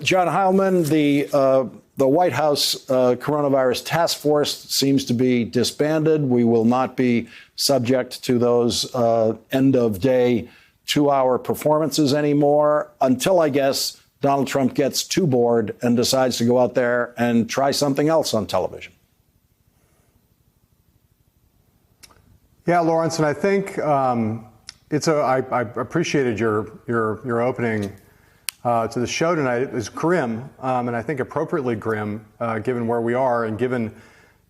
John Heilman, the White House coronavirus task force seems to be disbanded. We will not be subject to those end of day 2-hour performances anymore until, I guess, Donald Trump gets too bored and decides to go out there and try something else on television. Yeah, Lawrence, and I think I appreciated your opening to the show tonight. It was grim, and I think appropriately grim, given where we are and given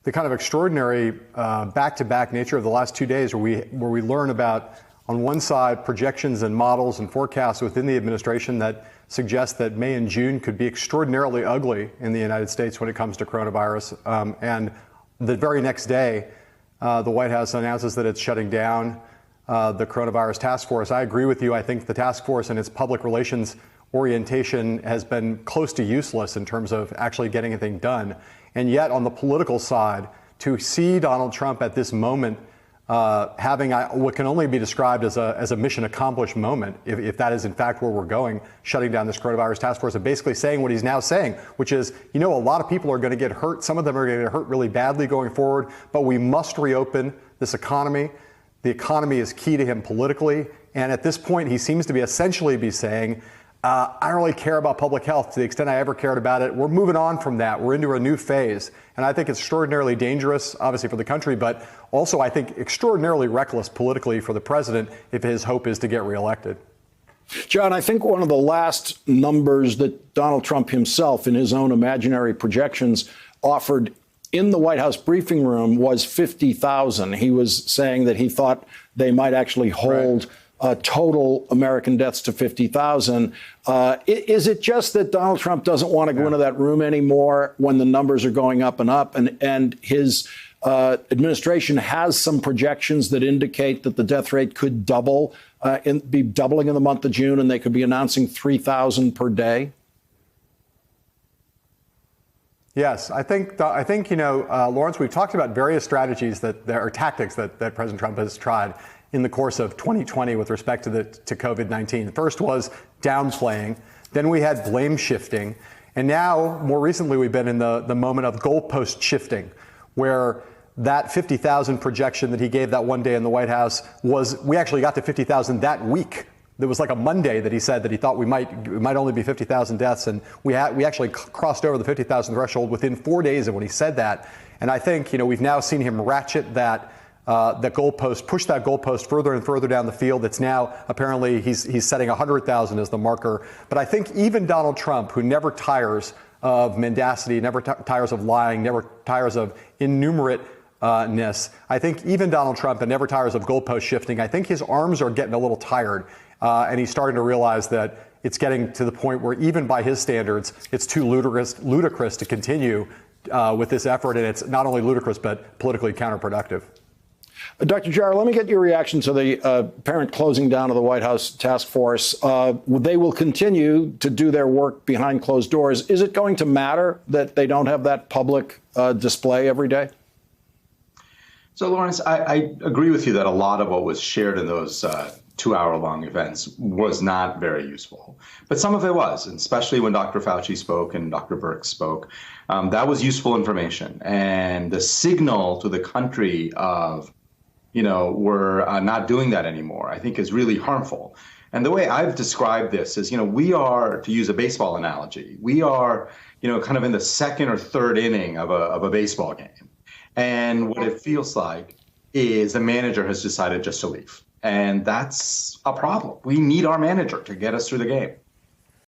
the kind of extraordinary back-to-back nature of the last 2 days, where we learn about, on one side, projections and models and forecasts within the administration that suggest that May and June could be extraordinarily ugly in the United States when it comes to coronavirus. And the very next day, the White House announces that it's shutting down the coronavirus task force. I agree with you. I think the task force and its public relations orientation has been close to useless in terms of actually getting anything done. And yet, on the political side, to see Donald Trump at this moment having what can only be described as a mission accomplished moment, if that is in fact where we're going, shutting down this coronavirus task force and basically saying what he's now saying, which is, a lot of people are going to get hurt. Some of them are going to get hurt really badly going forward, but we must reopen this economy. The economy is key to him politically. And at this point, he seems to be essentially be saying, I don't really care about public health to the extent I ever cared about it. We're moving on from that. We're into a new phase. And I think it's extraordinarily dangerous, obviously, for the country, but also I think extraordinarily reckless politically for the president if his hope is to get reelected. John, I think one of the last numbers that Donald Trump himself, in his own imaginary projections, offered in the White House briefing room was 50,000. He was saying that he thought they might actually hold total American deaths to 50,000. Is it just that Donald Trump doesn't want to go into that room anymore when the numbers are going up and up, and his administration has some projections that indicate that the death rate could be doubling in the month of June, and they could be announcing 3,000 per day? Yes, I think Lawrence, we've talked about various strategies or tactics that President Trump has tried in the course of 2020 with respect to COVID-19. The first was downplaying. Then we had blame shifting. And now, more recently, we've been in the moment of goalpost shifting, where that 50,000 projection that he gave that one day in the White House we actually got to 50,000 that week. There was like a Monday that he said that he thought it might only be 50,000 deaths. And we actually crossed over the 50,000 threshold within 4 days of when he said that. And I think, we've now seen him ratchet that goalpost, push that goalpost further and further down the field. It's now apparently he's setting 100,000 as the marker. But I think even Donald Trump, who never tires of mendacity, never tires of lying, never tires of innumerateness, I think even Donald Trump, and never tires of goalpost shifting, I think his arms are getting a little tired. And he's starting to realize that it's getting to the point where even by his standards, it's too ludicrous to continue with this effort. And it's not only ludicrous, but politically counterproductive. Dr. Jarr, let me get your reaction to the apparent closing down of the White House task force. They will continue to do their work behind closed doors. Is it going to matter that they don't have that public display every day? So, Lawrence, I agree with you that a lot of what was shared in those 2-hour-long events was not very useful. But some of it was, and especially when Dr. Fauci spoke and Dr. Birx spoke. That was useful information. And the signal to the country of, we're not doing that anymore, I think is really harmful. And the way I've described this is, we are, to use a baseball analogy, we are, kind of in the second or third inning of a baseball game. And what it feels like is the manager has decided just to leave. And that's a problem. We need our manager to get us through the game.